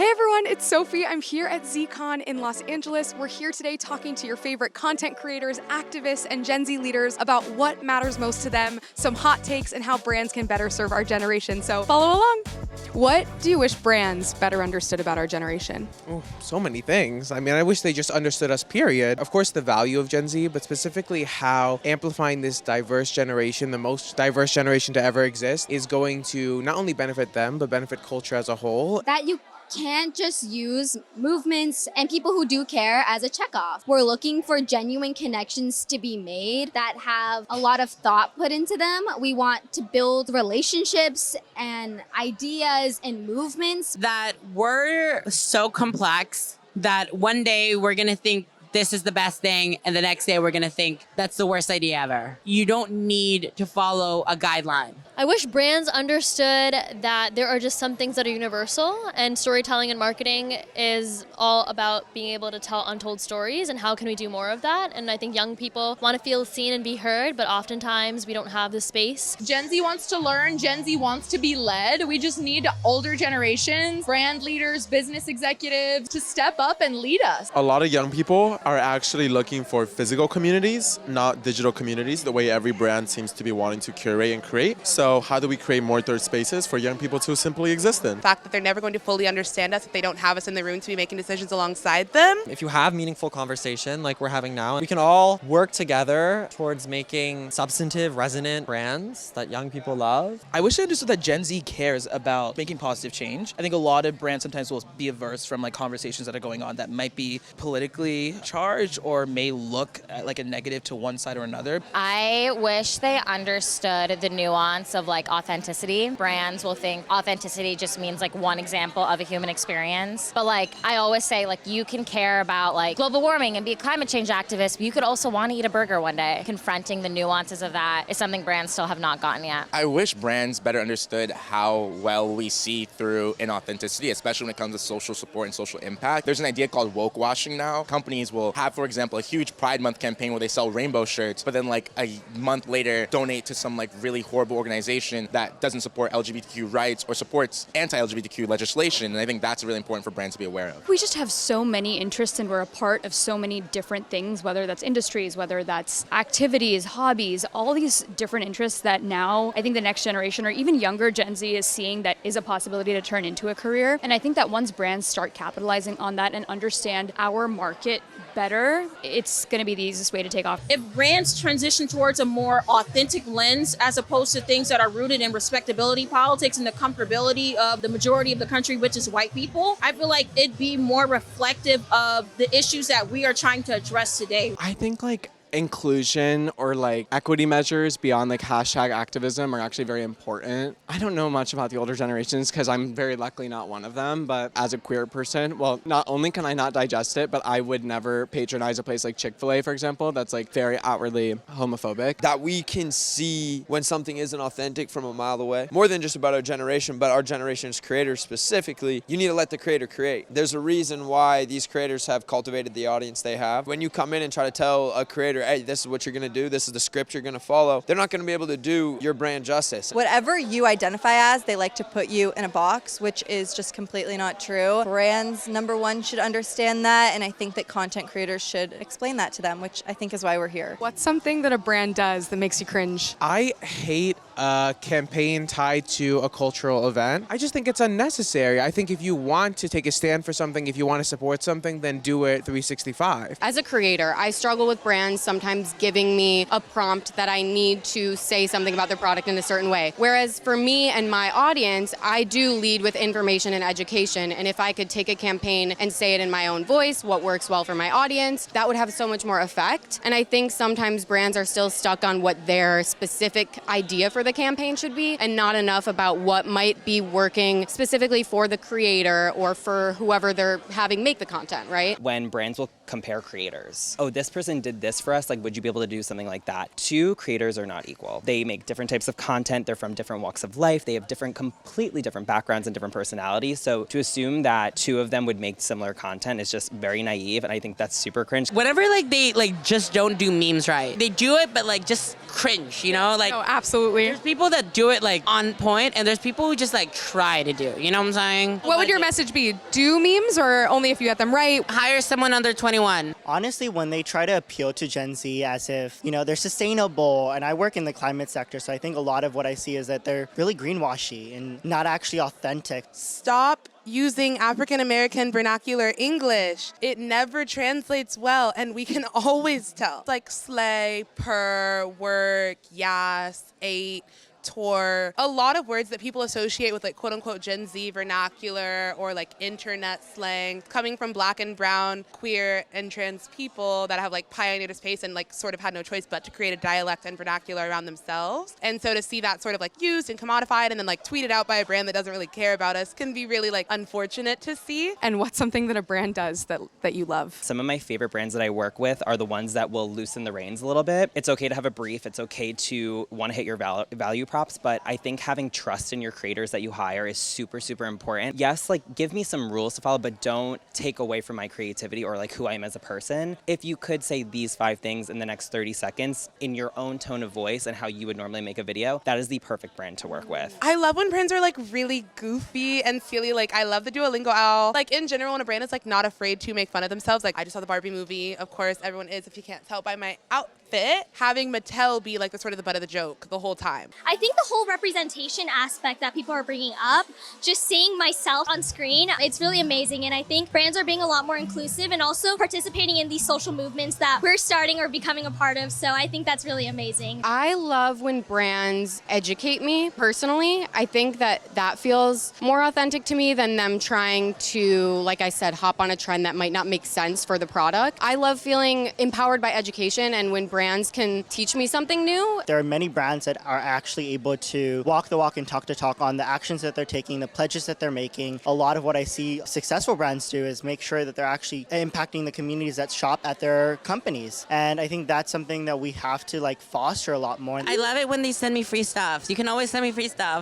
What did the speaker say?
Hey everyone, it's Sophie. I'm here at ZCon in Los Angeles. We're here today talking to your favorite content creators, activists, and Gen Z leaders about what matters most to them, some hot takes, and how brands can better serve our generation. So follow along. What do you wish brands better understood about our generation? Oh, so many things. I mean, I wish they just understood us, period. Of course, the value of Gen Z, but specifically how amplifying this diverse generation, the most diverse generation to ever exist, is going to not only benefit them, but benefit culture as a whole. That you can't just use movements and people who do care as a checkoff. We're looking for genuine connections to be made that have a lot of thought put into them. We want to build relationships and ideas and movements. That we're so complex that one day we're going to think this is the best thing, and the next day we're gonna think that's the worst idea ever. You don't need to follow a guideline. I wish brands understood that there are just some things that are universal, and storytelling and marketing is all about being able to tell untold stories and how can we do more of that. And I think young people want to feel seen and be heard, but oftentimes we don't have the space. Gen Z wants to learn, Gen Z wants to be led. We just need older generations, brand leaders, business executives to step up and lead us. A lot of young people are actually looking for physical communities, not digital communities, the way every brand seems to be wanting to curate and create. So how do we create more third spaces for young people to simply exist in? The fact that they're never going to fully understand us if they don't have us in the room to be making decisions alongside them. If you have meaningful conversation like we're having now, we can all work together towards making substantive, resonant brands that young people love. I wish I understood that Gen Z cares about making positive change. I think a lot of brands sometimes will be averse from conversations that are going on that might be politically charged or may look like a negative to one side or another. I wish they understood the nuance of authenticity. Brands will think authenticity just means one example of a human experience. But I always say you can care about global warming and be a climate change activist, but you could also want to eat a burger one day. Confronting the nuances of that is something brands still have not gotten yet. I wish brands better understood how well we see through inauthenticity, especially when it comes to social support and social impact. There's an idea called woke washing now. Companies will have, for example, a huge Pride Month campaign where they sell rainbow shirts, but then a month later donate to some really horrible organization that doesn't support LGBTQ rights or supports anti-LGBTQ legislation. And I think that's really important for brands to be aware of. We just have so many interests and we're a part of so many different things, whether that's industries, whether that's activities, hobbies, all these different interests that now I think the next generation or even younger Gen Z is seeing that is a possibility to turn into a career. And I think that once brands start capitalizing on that and understand our market better, it's going to be the easiest way to take off. If brands transition towards a more authentic lens as opposed to things that are rooted in respectability politics and the comfortability of the majority of the country, which is white people, I feel like it'd be more reflective of the issues that we are trying to address today. I think inclusion or equity measures beyond hashtag activism are actually very important. I don't know much about the older generations because I'm very luckily not one of them, but as a queer person, well, not only can I not digest it, but I would never patronize a place like Chick-fil-A, for example, that's very outwardly homophobic. That we can see when something isn't authentic from a mile away. More than just about our generation, but our generation's creators specifically, you need to let the creator create. There's a reason why these creators have cultivated the audience they have. When you come in and try to tell a creator, hey, this is what you're going to do, this is the script you're going to follow, they're not going to be able to do your brand justice. Whatever you identify as, they like to put you in a box, which is just completely not true. Brands, number one, should understand that, and I think that content creators should explain that to them, which I think is why we're here. What's something that a brand does that makes you cringe? I hate a campaign tied to a cultural event. I just think it's unnecessary. I think if you want to take a stand for something, if you want to support something, then do it 365. As a creator, I struggle with brands sometimes giving me a prompt that I need to say something about their product in a certain way. Whereas for me and my audience, I do lead with information and education. And if I could take a campaign and say it in my own voice, what works well for my audience, that would have so much more effect. And I think sometimes brands are still stuck on what their specific idea for the campaign should be and not enough about what might be working specifically for the creator or for whoever they're having make the content, right? When brands will compare creators. Oh, this person did this for us, would you be able to do something like that? Two creators are not equal. They make different types of content, they're from different walks of life, they have completely different backgrounds and different personalities, so to assume that two of them would make similar content is just very naive, and I think that's super cringe. Whenever they just don't do memes right. They do it, but just cringe, you know? Like, No, absolutely. there's people that do it like on point, and there's people who just like try to do it. You know what I'm saying? What would your message be? Do memes or only if you get them right? Hire someone under 21. Honestly, when they try to appeal to Gen Z as if, they're sustainable, and I work in the climate sector, so I think a lot of what I see is that they're really greenwashy and not actually authentic. Stop using African American vernacular English. It never translates well, and we can always tell. It's like slay, per, work, yas, ate, tour, a lot of words that people associate with like quote unquote Gen Z vernacular or like internet slang coming from Black and brown, queer and trans people that have like pioneered a space and like sort of had no choice but to create a dialect and vernacular around themselves. And so to see that sort of like used and commodified and then like tweeted out by a brand that doesn't really care about us can be really like unfortunate to see. And what's something that a brand does that you love? Some of my favorite brands that I work with are the ones that will loosen the reins a little bit. It's okay to have a brief. It's okay to want to hit your value props, but I think having trust in your creators that you hire is super, super important. Yes, like give me some rules to follow, but don't take away from my creativity or like who I am as a person. If you could say these 5 things in the next 30 seconds in your own tone of voice and how you would normally make a video, that is the perfect brand to work with. I love when brands are like really goofy and silly. Like I love the Duolingo owl. Like in general, when a brand is like not afraid to make fun of themselves. Like I just saw the Barbie movie. Of course, everyone is, if you can't tell by my outfit. Having Mattel be like the sort of the butt of the joke the whole time. I think the whole representation aspect that people are bringing up, just seeing myself on screen, it's really amazing. And I think brands are being a lot more inclusive and also participating in these social movements that we're starting or becoming a part of. So I think that's really amazing. I love when brands educate me personally. I think that feels more authentic to me than them trying to, like I said, hop on a trend that might not make sense for the product. I love feeling empowered by education, and when brands can teach me something new. There are many brands that are actually able to walk the walk and talk the talk on the actions that they're taking, the pledges that they're making. A lot of what I see successful brands do is make sure that they're actually impacting the communities that shop at their companies. And I think that's something that we have to like foster a lot more. I love it when they send me free stuff. You can always send me free stuff.